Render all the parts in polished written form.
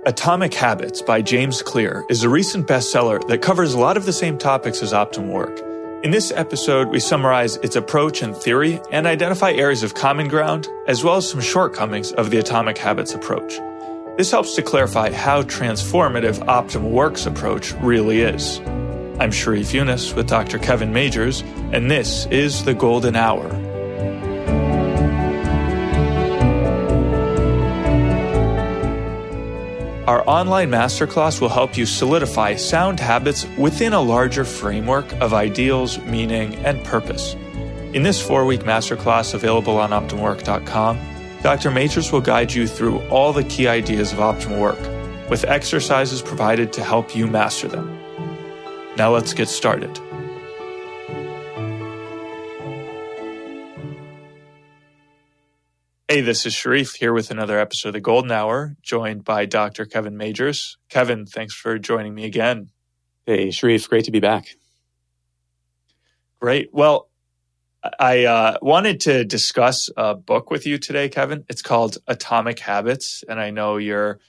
Atomic Habits by James Clear is a recent bestseller that covers a lot of the same topics as OptimalWork. In this episode, we summarize its approach and theory and identify areas of common ground, as well as some shortcomings of the Atomic Habits approach. This helps to clarify how transformative OptimalWork's approach really is. I'm Sharif Yunus with Dr. Kevin Majors, and this is The Golden Hour. Our online masterclass will help you solidify sound habits within a larger framework of ideals, meaning, and purpose. In this 4-week masterclass available on OptimalWork.com, Dr. Majors will guide you through all the key ideas of optimal work, with exercises provided to help you master them. Now let's get started. Hey, this is Sharif here with another episode of The Golden Hour, joined by Dr. Kevin Majors. Kevin, thanks for joining me again. Hey, Sharif, great to be back. Great. Well, I wanted to discuss a book with you today, Kevin. It's called Atomic Habits, and I know you're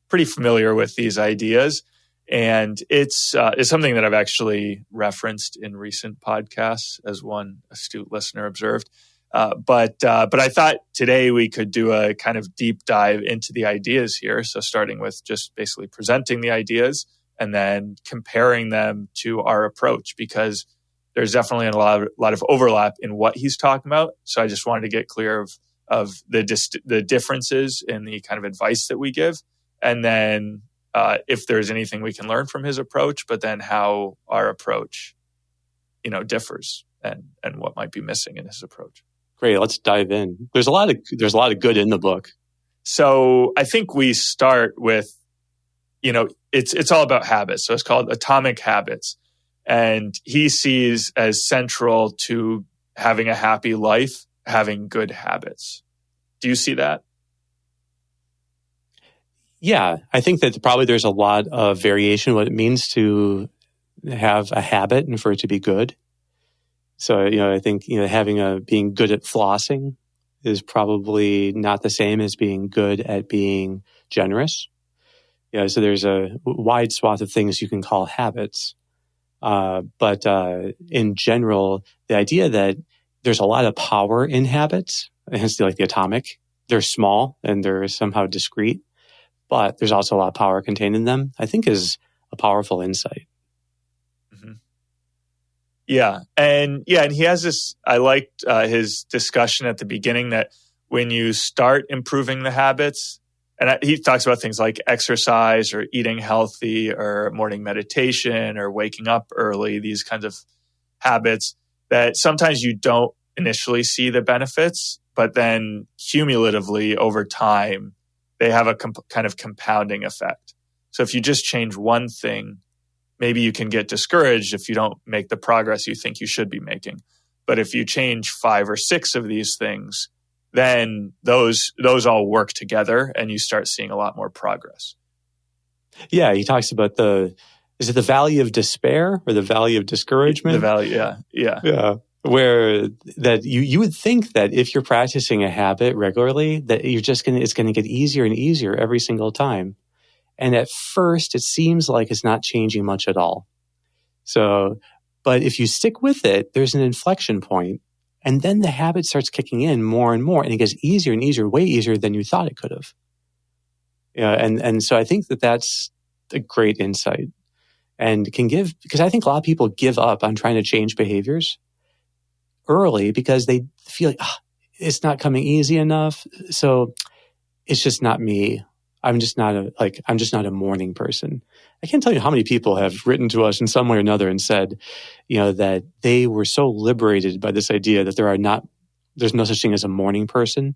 pretty familiar with these ideas. And it's something that I've actually referenced in recent podcasts, as one astute listener observed. But I thought today we could do a kind of deep dive into the ideas here. So starting with just basically presenting the ideas and then comparing them to our approach, because there's definitely a lot of overlap in what he's talking about. So I just wanted to get clear of the differences in the kind of advice that we give. And then if there's anything we can learn from his approach, but then how our approach, differs and what might be missing in his approach. Great, let's dive in. There's a lot of good in the book. So I think we start with, it's all about habits. So it's called Atomic Habits. And he sees as central to having a happy life, having good habits. Do you see that? Yeah, I think that probably there's a lot of variation in what it means to have a habit and for it to be good. So, I think, being good at flossing is probably not the same as being good at being generous. So there's a wide swath of things you can call habits. But in general, the idea that there's a lot of power in habits, hence like the atomic, they're small and they're somehow discrete, but there's also a lot of power contained in them, I think is a powerful insight. Yeah. And he has this, I liked his discussion at the beginning that when you start improving the habits, and he talks about things like exercise or eating healthy or morning meditation or waking up early, these kinds of habits that sometimes you don't initially see the benefits, but then cumulatively over time, they have a kind of compounding effect. So if you just change one thing, maybe you can get discouraged if you don't make the progress you think you should be making. But if you change 5 or 6 of these things, then those all work together and you start seeing a lot more progress. Yeah, he talks about is it the valley of despair or the valley of discouragement? The valley, yeah. Yeah. Where that you would think that if you're practicing a habit regularly, that it's going to get easier and easier every single time. And at first, it seems like it's not changing much at all. So, but if you stick with it, there's an inflection point, and then the habit starts kicking in more and more, and it gets easier and easier, way easier than you thought it could have. And so I think that that's a great insight, and because I think a lot of people give up on trying to change behaviors early because they feel like it's not coming easy enough, so it's just not me. I'm just not a morning person. I can't tell you how many people have written to us in some way or another and said, that they were so liberated by this idea that there's no such thing as a morning person.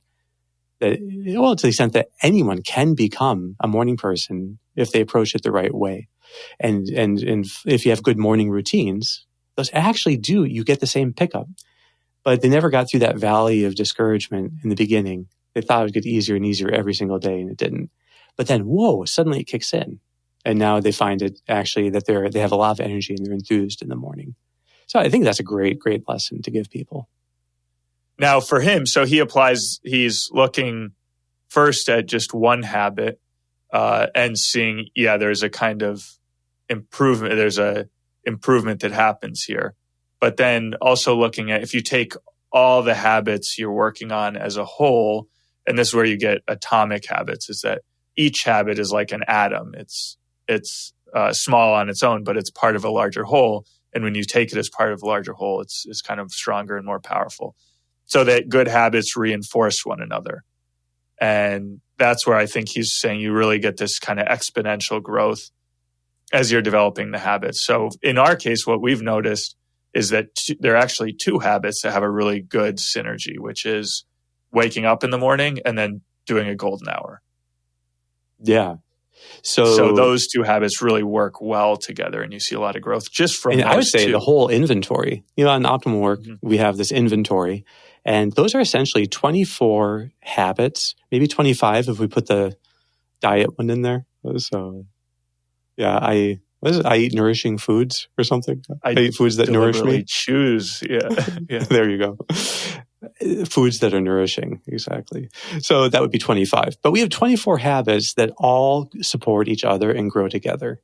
That, to the extent that anyone can become a morning person if they approach it the right way. And if you have good morning routines, those actually you get the same pickup. But they never got through that valley of discouragement in the beginning. They thought it would get easier and easier every single day, and it didn't. But then, suddenly it kicks in. And now they find it actually that they have a lot of energy and they're enthused in the morning. So I think that's a great, great lesson to give people. Now for him, so he's looking first at just one habit and seeing, there's a kind of improvement. There's a improvement that happens here. But then also looking at, if you take all the habits you're working on as a whole, and this is where you get atomic habits, is that each habit is like an atom. It's small on its own, but it's part of a larger whole. And when you take it as part of a larger whole, it's kind of stronger and more powerful. So that good habits reinforce one another. And that's where I think he's saying you really get this kind of exponential growth as you're developing the habits. So in our case, what we've noticed is that there are actually two habits that have a really good synergy, which is waking up in the morning and then doing a golden hour. Yeah. So those two habits really work well together, and you see a lot of growth just from those I would say two. The whole inventory. On OptimalWork, we have this inventory, and those are essentially 24 habits, maybe 25 if we put the diet one in there. So, I eat nourishing foods or something. I eat foods that nourish me. Choose, yeah. There you go. Foods that are nourishing, exactly. So that would be 25. But we have 24 habits that all support each other and grow together.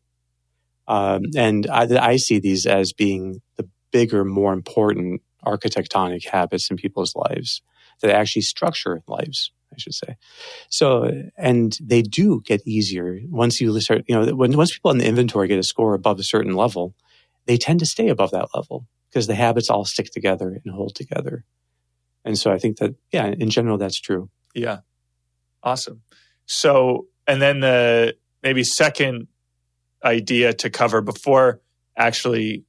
And I see these as being the bigger, more important architectonic habits in people's lives that actually structure lives, I should say. So, and they do get easier once you start, once people in the inventory get a score above a certain level, they tend to stay above that level because the habits all stick together and hold together. And so I think that, in general, that's true. Yeah. Awesome. So, and then the maybe second idea to cover before actually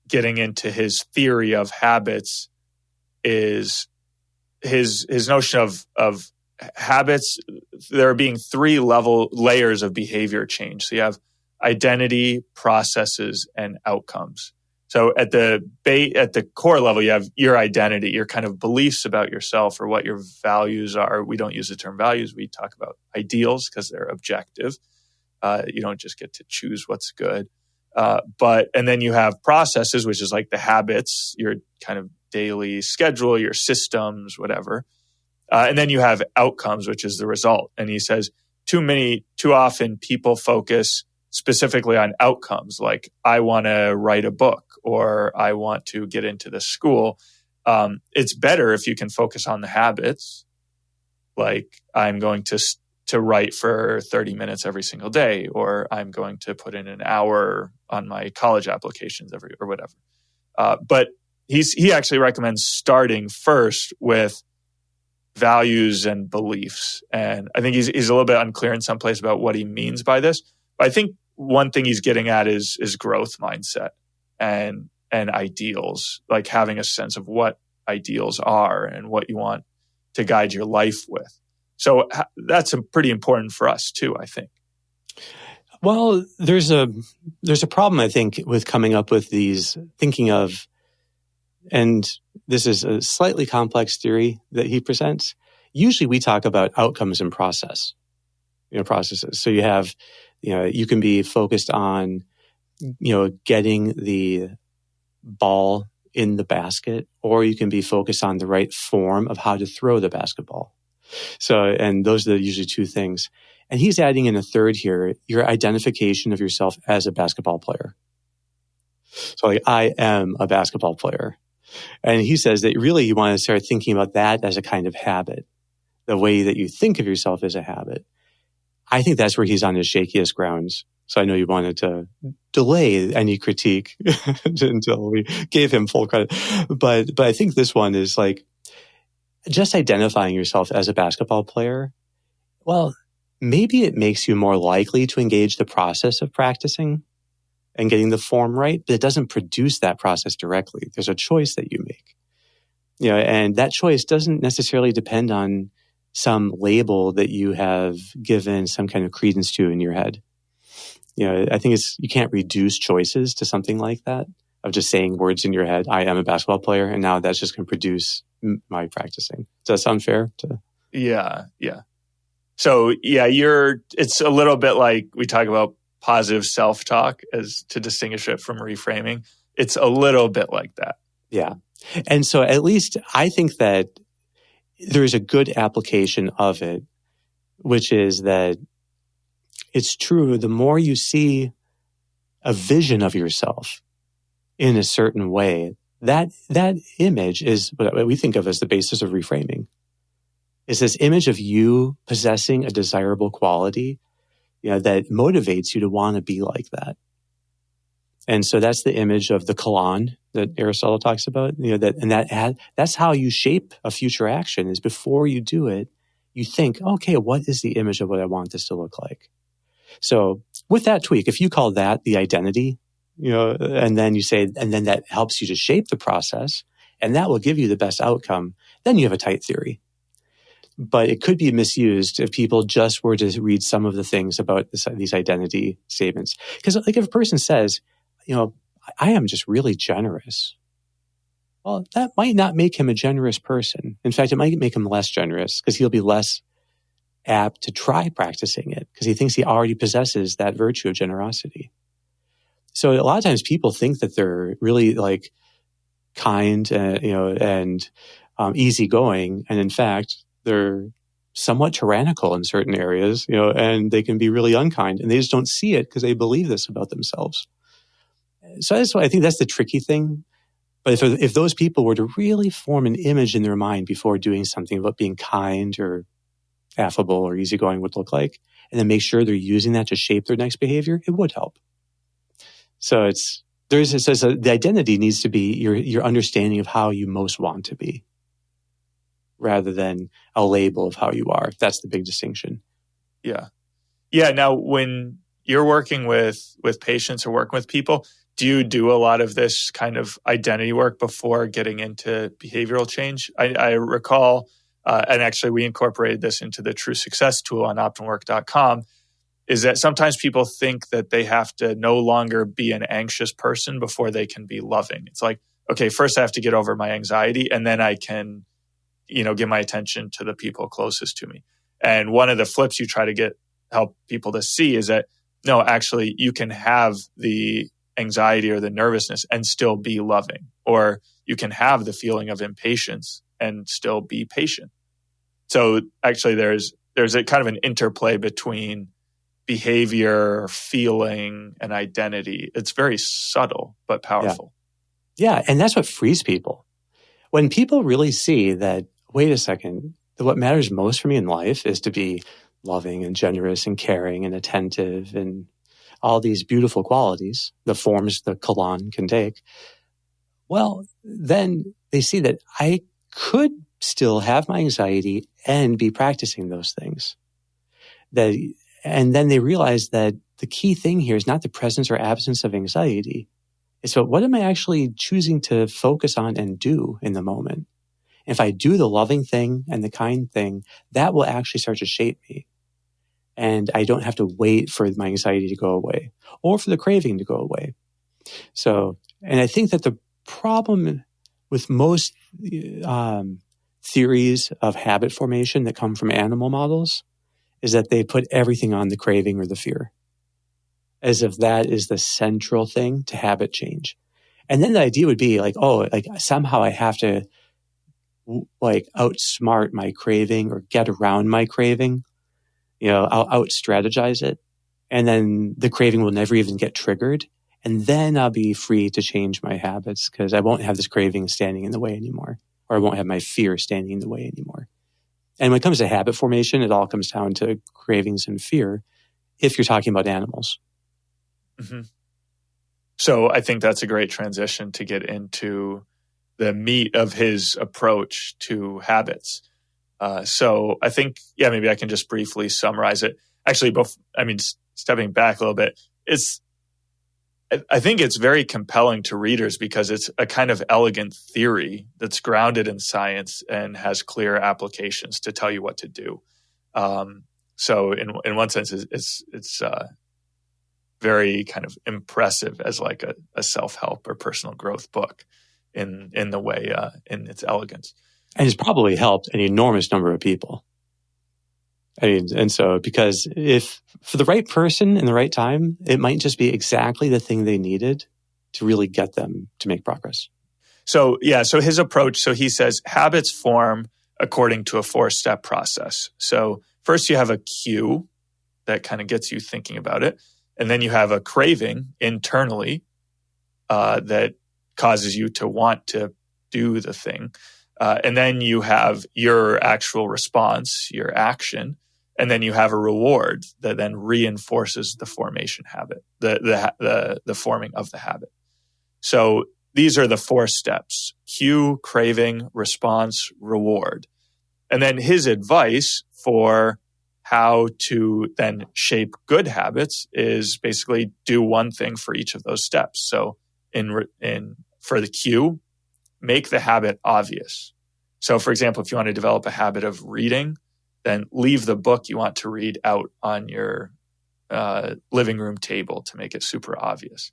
getting into his theory of habits is his notion of habits. There being three layers of behavior change. So you have identity, processes, and outcomes. So at the core level, you have your identity, your kind of beliefs about yourself or what your values are. We don't use the term values. We talk about ideals because they're objective. You don't just get to choose what's good. And then you have processes, which is like the habits, your kind of daily schedule, your systems, whatever. And then you have outcomes, which is the result. And he says too often people focus specifically on outcomes, like I want to write a book or I want to get into the school. It's better if you can focus on the habits, like I'm going to write for 30 minutes every single day, or I'm going to put in an hour on my college applications or whatever. But he actually recommends starting first with values and beliefs. And I think he's a little bit unclear in some place about what he means by this. But I think one thing he's getting at is growth mindset and ideals, like having a sense of what ideals are and what you want to guide your life with. So that's pretty important for us too, I think. Well, there's a problem, I think, with coming up with these, thinking of, and this is a slightly complex theory that he presents. Usually we talk about outcomes and processes. So you have, you can be focused on, getting the ball in the basket, or you can be focused on the right form of how to throw the basketball. So, and those are usually two things. And he's adding in a third here, your identification of yourself as a basketball player. So like, I am a basketball player. And he says that really you want to start thinking about that as a kind of habit. The way that you think of yourself as a habit. I think that's where he's on his shakiest grounds. So I know you wanted to delay any critique until we gave him full credit. But I think this one is like just identifying yourself as a basketball player. Well, maybe it makes you more likely to engage the process of practicing and getting the form right, but it doesn't produce that process directly. There's a choice that you make. And that choice doesn't necessarily depend on some label that you have given some kind of credence to in your head. I think you can't reduce choices to something like that, of just saying words in your head, I am a basketball player, and now that's just going to produce my practicing. Does that sound fair? Yeah. So it's a little bit like we talk about positive self-talk as to distinguish it from reframing. It's a little bit like that. Yeah. And so at least I think that there is a good application of it, which is that it's true, the more you see a vision of yourself in a certain way, that image is what we think of as the basis of reframing. Is this image of you possessing a desirable quality, that motivates you to want to be like that. And so that's the image of the koan that Aristotle talks about. That's how you shape a future action. Is before you do it, you think, okay, what is the image of what I want this to look like? So with that tweak, if you call that the identity, and then you say, and then that helps you to shape the process, and that will give you the best outcome, then you have a tight theory. But it could be misused if people just were to read some of the things about these identity statements. Because like if a person says, I am just really generous, well, that might not make him a generous person. In fact, it might make him less generous because he'll be less apt to try practicing it because he thinks he already possesses that virtue of generosity. So a lot of times people think that they're really like kind, and easygoing, and in fact, they're somewhat tyrannical in certain areas, and they can be really unkind, and they just don't see it because they believe this about themselves. So that's why I think that's the tricky thing. But if those people were to really form an image in their mind before doing something about being kind or affable or easygoing would look like, and then make sure they're using that to shape their next behavior, it would help. So the identity needs to be your understanding of how you most want to be, rather than a label of how you are. That's the big distinction. Yeah. Yeah. Now, when you're working with patients or working with people, do you do a lot of this kind of identity work before getting into behavioral change? I recall, and actually we incorporated this into the True Success tool on OptimalWork.com, is that sometimes people think that they have to no longer be an anxious person before they can be loving. It's like, okay, first I have to get over my anxiety, and then I can, give my attention to the people closest to me. And one of the flips you try to help people to see is that, no, actually you can have the anxiety or the nervousness and still be loving, or you can have the feeling of impatience and still be patient. So actually there's a kind of an interplay between behavior, feeling, and identity. It's very subtle, but powerful. Yeah. And that's what frees people. When people really see that, wait a second, what matters most for me in life is to be loving and generous and caring and attentive and all these beautiful qualities, the forms the koan can take, well, then they see that I could still have my anxiety and be practicing those things. And then they realize that the key thing here is not the presence or absence of anxiety. It's what am I actually choosing to focus on and do in the moment? If I do the loving thing and the kind thing, that will actually start to shape me. And I don't have to wait for my anxiety to go away or for the craving to go away. So, and I think that the problem with most theories of habit formation that come from animal models is that they put everything on the craving or the fear, as if that is the central thing to habit change. And then the idea would be like, somehow I have to outsmart my craving or get around my craving. I'll out-strategize it, and then the craving will never even get triggered, and then I'll be free to change my habits because I won't have this craving standing in the way anymore, or I won't have my fear standing in the way anymore. And when it comes to habit formation, it all comes down to cravings and fear if you're talking about animals. Mm-hmm. So I think that's a great transition to get into the meat of his approach to habits. So I think, maybe I can just briefly summarize it. Actually, stepping back a little bit, I think it's very compelling to readers because it's a kind of elegant theory that's grounded in science and has clear applications to tell you what to do. So in one sense, it's very kind of impressive as like a self-help or personal growth book in the way, in its elegance. And it's probably helped an enormous number of people. And so because if for the right person in the right time, it might just be exactly the thing they needed to really get them to make progress. So his approach, so he says habits form according to a 4-step process. So first you have a cue that kind of gets you thinking about it. And then you have a craving internally that causes you to want to do the thing. And then you have your actual response, your action. And then you have a reward that then reinforces the formation habit, the forming of the habit. So these are the 4 steps: cue, craving, response, reward. And then his advice for how to then shape good habits is basically do one thing for each of those steps. So for the cue, make the habit obvious. So for example, if you want to develop a habit of reading, then leave the book you want to read out on your living room table to make it super obvious.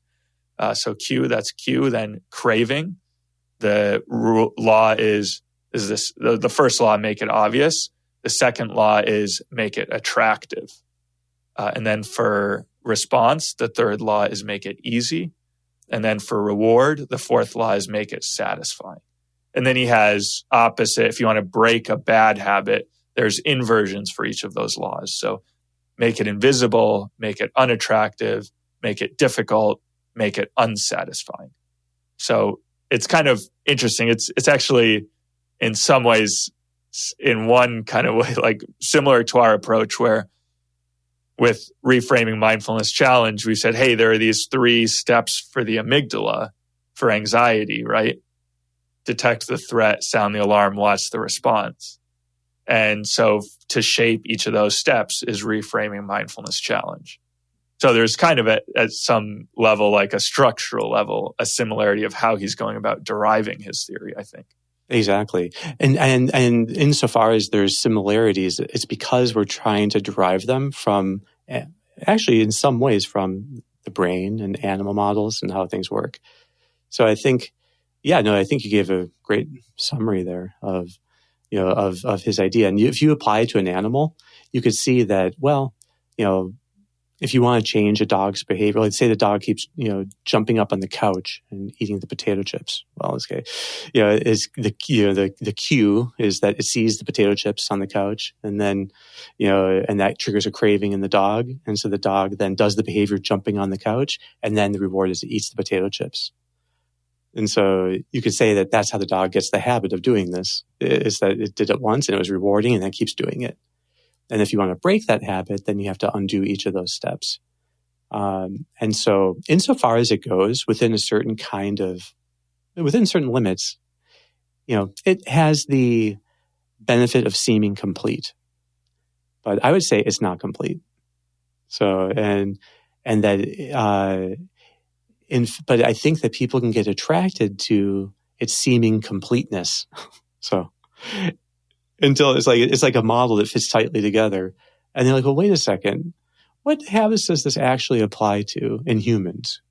So cue, that's cue. Then craving, the law is this, the first law, make it obvious. The second law is make it attractive. And then for response, the third law is make it easy. And then for reward, the fourth law is make it satisfying. And then he has opposite. If you want to break a bad habit, there's inversions for each of those laws. So make it invisible, make it unattractive, make it difficult, make it unsatisfying. So it's kind of interesting. It's actually in some ways, in one kind of way, like similar to our approach, where with reframing mindfulness challenge, we said, hey, there are these 3 steps for the amygdala for anxiety, right? Detect the threat, sound the alarm, watch the response. And so to shape each of those steps is reframing mindfulness challenge. So there's kind of at some level, like a structural level, a similarity of how he's going about deriving his theory, I think. Exactly. And insofar as there's similarities, it's because we're trying to derive them from, actually in some ways, from the brain and animal models and how things work. So I think, I think you gave a great summary there of his idea. And if you apply it to an animal, you could see that, if you want to change a dog's behavior, let's say the dog keeps, jumping up on the couch and eating the potato chips. Well, okay, is the cue is that it sees the potato chips on the couch, and then, and that triggers a craving in the dog, and so the dog then does the behavior jumping on the couch, and then the reward is it eats the potato chips. And so you could say that that's how the dog gets the habit of doing this, is that it did it once and it was rewarding, and then keeps doing it. And if you want to break that habit, then you have to undo each of those steps. And so insofar as it goes within certain limits, it has the benefit of seeming complete. But I would say it's not complete. So, but I think that people can get attracted to its seeming completeness. So, until it's like a model that fits tightly together. And they're like, well, wait a second. What habits does this actually apply to in humans?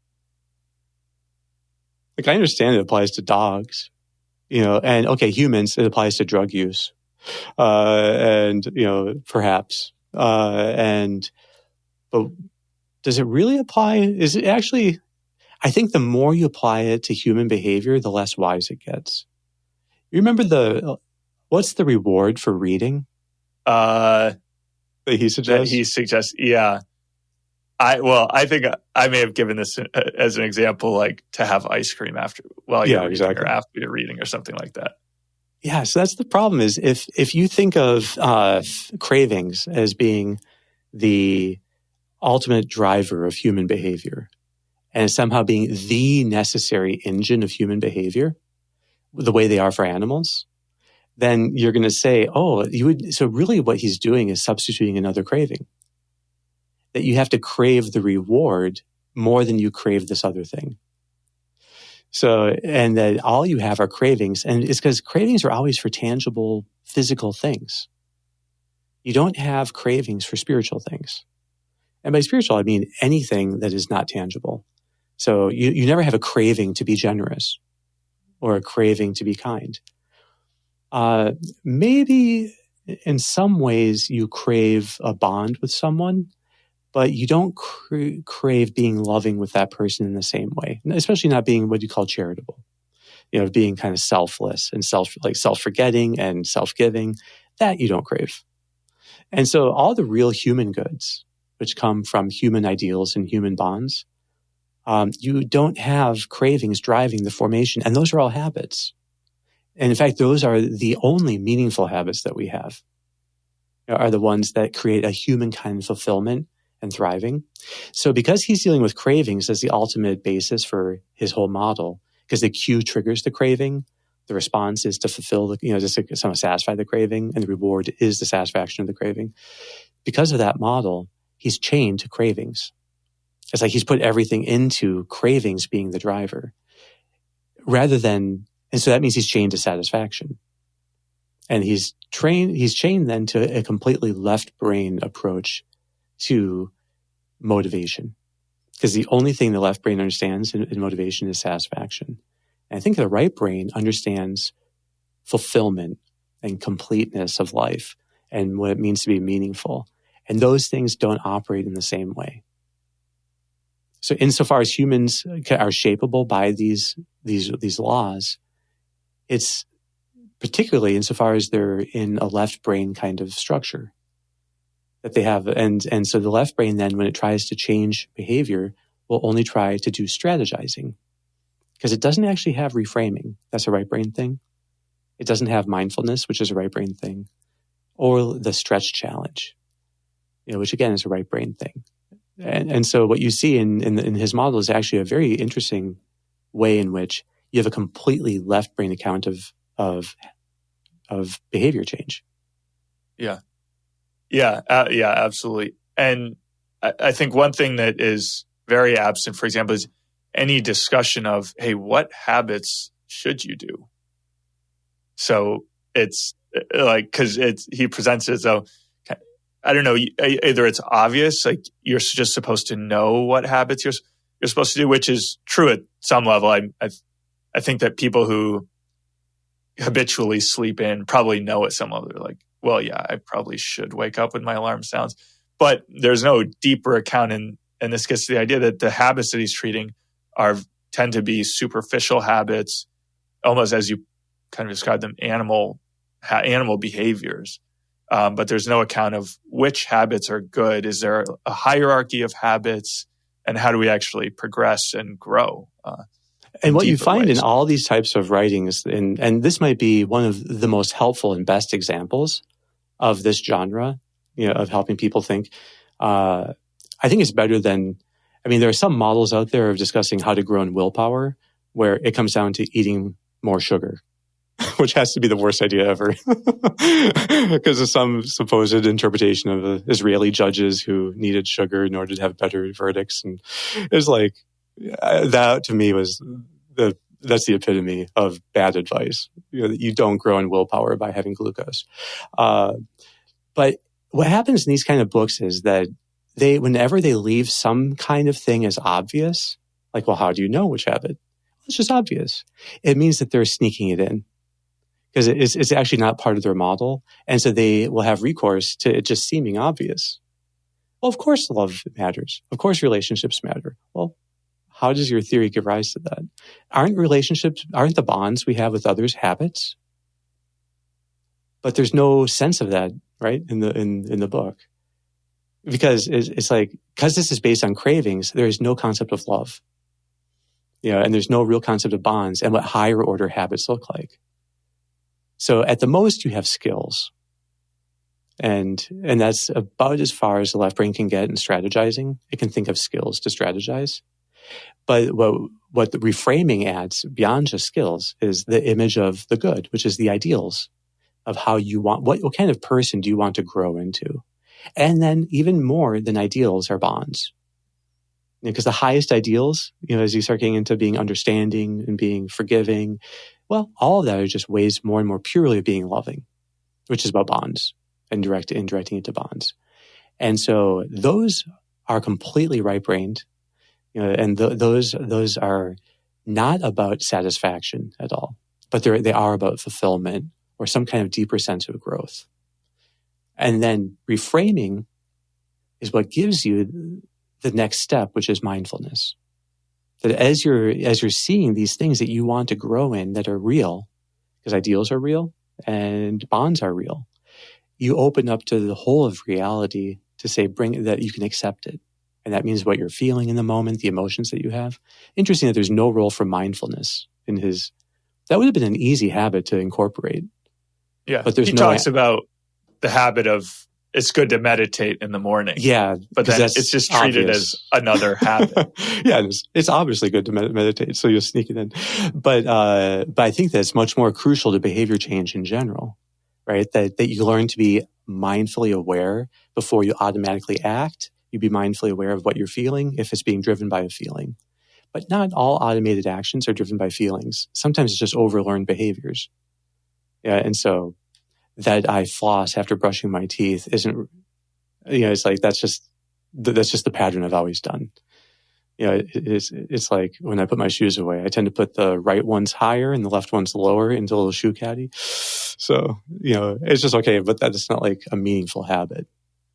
Like, I understand it applies to dogs, and okay, humans, it applies to drug use. Perhaps. But does it really apply? Is it actually, I think the more you apply it to human behavior, the less wise it gets. You remember what's the reward for reading? That he suggests, yeah. I think I may have given this as an example, like to have ice cream while you're reading, or after you're reading, or something like that. Yeah, so that's the problem. Is if you think of cravings as being the ultimate driver of human behavior, and somehow being the necessary engine of human behavior, the way they are for animals, then you're going to say, so really what he's doing is substituting another craving. That you have to crave the reward more than you crave this other thing. So, and that all you have are cravings, and it's because cravings are always for tangible, physical things. You don't have cravings for spiritual things. And by spiritual, I mean anything that is not tangible. So you never have a craving to be generous or a craving to be kind. Maybe in some ways you crave a bond with someone, but you don't crave being loving with that person in the same way, especially not being what you call charitable, being kind of selfless and self-forgetting and self-giving, that you don't crave. And so all the real human goods, which come from human ideals and human bonds, you don't have cravings driving the formation. And those are all habits. And in fact, those are the only meaningful habits that we have, are the ones that create a human kind of fulfillment and thriving. So because he's dealing with cravings as the ultimate basis for his whole model, because the cue triggers the craving, the response is to fulfill just to satisfy the craving, and the reward is the satisfaction of the craving. Because of that model, he's chained to cravings. It's like he's put everything into cravings being the driver and so that means he's chained to satisfaction. And he's chained then to a completely left brain approach to motivation. Because the only thing the left brain understands in motivation is satisfaction. And I think the right brain understands fulfillment and completeness of life and what it means to be meaningful. And those things don't operate in the same way. So insofar as humans are shapeable by these laws, it's particularly insofar as they're in a left brain kind of structure that they have. And so the left brain then, when it tries to change behavior, will only try to do strategizing, because it doesn't actually have reframing. That's a right brain thing. It doesn't have mindfulness, which is a right brain thing, or the stretch challenge, which again is a right brain thing. And so what you see in his model is actually a very interesting way in which you have a completely left brain account of behavior change. Yeah, absolutely. And I think one thing that is very absent, for example, is any discussion of, hey, what habits should you do? So it's like, because he presents it as though, I don't know, either it's obvious, like you're just supposed to know what habits you're supposed to do, which is true at some level. I think that people who habitually sleep in probably know at some level. They're like, well, yeah, I probably should wake up when my alarm sounds. But there's no deeper account, and this gets to the idea that the habits that he's treating tend to be superficial habits, almost as you kind of described them, animal behaviors. But there's no account of which habits are good. Is there a hierarchy of habits, and how do we actually progress and grow? And what you find in all these types of writings, and this might be one of the most helpful and best examples of this genre, of helping people think. I think it's better than, there are some models out there of discussing how to grow in willpower, where it comes down to eating more sugar, which has to be the worst idea ever, because of some supposed interpretation of Israeli judges who needed sugar in order to have better verdicts. And it's like, that to me was that's the epitome of bad advice. You don't grow in willpower by having glucose. But what happens in these kind of books is that whenever they leave some kind of thing as obvious, like, well, how do you know which habit? It's just obvious. It means that they're sneaking it in, because it's actually not part of their model. And so they will have recourse to it just seeming obvious. Well, of course love matters. Of course relationships matter. Well, how does your theory give rise to that? Aren't the bonds we have with others habits? But there's no sense of that, right, in the book. Because because this is based on cravings, there is no concept of love. And there's no real concept of bonds and what higher order habits look like. So at the most, you have skills. And that's about as far as the left brain can get in strategizing. It can think of skills to strategize. But what the reframing adds beyond just skills is the image of the good, which is the ideals of how you want, what kind of person do you want to grow into? And then even more than ideals are bonds. Because the highest ideals, as you start getting into being understanding and being forgiving, well, all of that are just ways more and more purely of being loving, which is about bonds and indirecting it to bonds. And so those are completely right-brained, and those are not about satisfaction at all, but they are about fulfillment or some kind of deeper sense of growth. And then reframing is what gives you the next step, which is mindfulness. That as you're seeing these things that you want to grow in that are real, because ideals are real and bonds are real, you open up to the whole of reality to say, bring that you can accept it. And that means what you're feeling in the moment, the emotions that you have. Interesting that there's no role for mindfulness in his. That would have been an easy habit to incorporate. Yeah. But there's he talks about the habit of it's good to meditate in the morning. Yeah. But then it's just treated as another habit. Yeah. It's obviously good to meditate. So you'll sneak it in. But I think that it's much more crucial to behavior change in general, right? That you learn to be mindfully aware before you automatically act. You be mindfully aware of what you're feeling if it's being driven by a feeling. But not all automated actions are driven by feelings. Sometimes it's just overlearned behaviors. Yeah, and so that I floss after brushing my teeth isn't, it's like that's just the pattern I've always done. It's like when I put my shoes away, I tend to put the right ones higher and the left ones lower into a little shoe caddy. So, it's just okay, but that's not like a meaningful habit.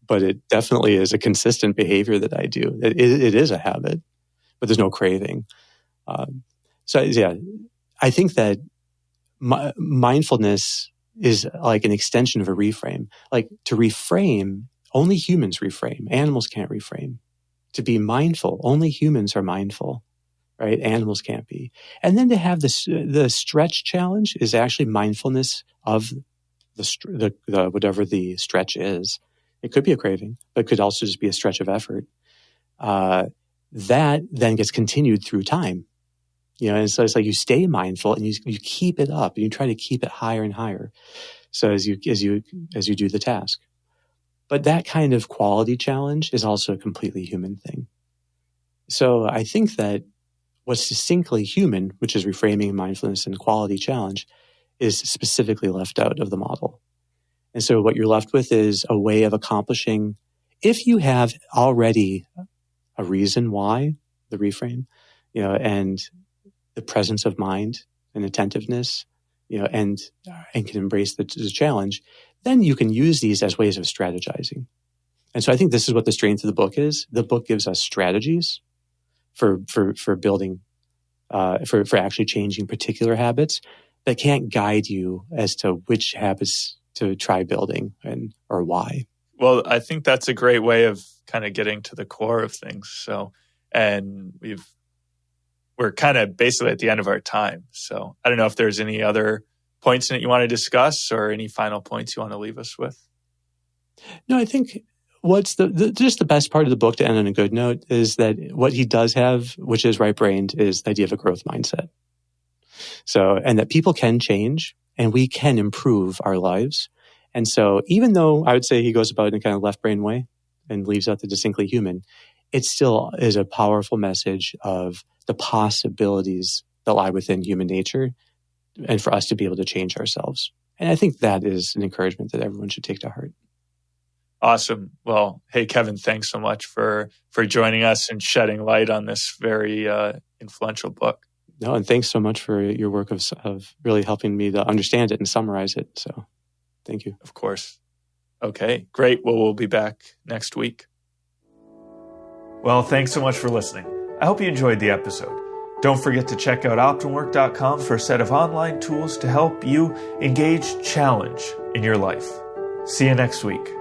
But it definitely is a consistent behavior that I do. It is a habit, but there's no craving. I think that mindfulness is like an extension of a reframe. Like to reframe, only humans reframe. Animals can't reframe. To be mindful, only humans are mindful, right? Animals can't be. And then to have the stretch challenge is actually mindfulness of the whatever the stretch is. It could be a craving, but it could also just be a stretch of effort. That then gets continued through time. And so it's like you stay mindful and you keep it up and you try to keep it higher and higher. So as you do the task. But that kind of quality challenge is also a completely human thing. So I think that what's distinctly human, which is reframing mindfulness and quality challenge, is specifically left out of the model. And so what you're left with is a way of accomplishing, if you have already a reason why the reframe, and the presence of mind and attentiveness, and can embrace the challenge, then you can use these as ways of strategizing. And so I think this is what the strength of the book is. The book gives us strategies for building, for actually changing particular habits that can't guide you as to which habits to try building or why. Well, I think that's a great way of kind of getting to the core of things. So, and we're kind of basically at the end of our time. So I don't know if there's any other points that you want to discuss or any final points you want to leave us with. No, I think what's just the best part of the book to end on a good note is that what he does have, which is right-brained, is the idea of a growth mindset. So, and that people can change and we can improve our lives. And so even though I would say he goes about it in a kind of left-brain way and leaves out the distinctly human, it still is a powerful message of the possibilities that lie within human nature and for us to be able to change ourselves. And I think that is an encouragement that everyone should take to heart. Awesome. Well, hey, Kevin, thanks so much for joining us and shedding light on this very influential book. No, and thanks so much for your work of really helping me to understand it and summarize it. So thank you. Of course. Okay, great. Well, we'll be back next week. Well, thanks so much for listening. I hope you enjoyed the episode. Don't forget to check out OptimalWork.com for a set of online tools to help you engage challenge in your life. See you next week.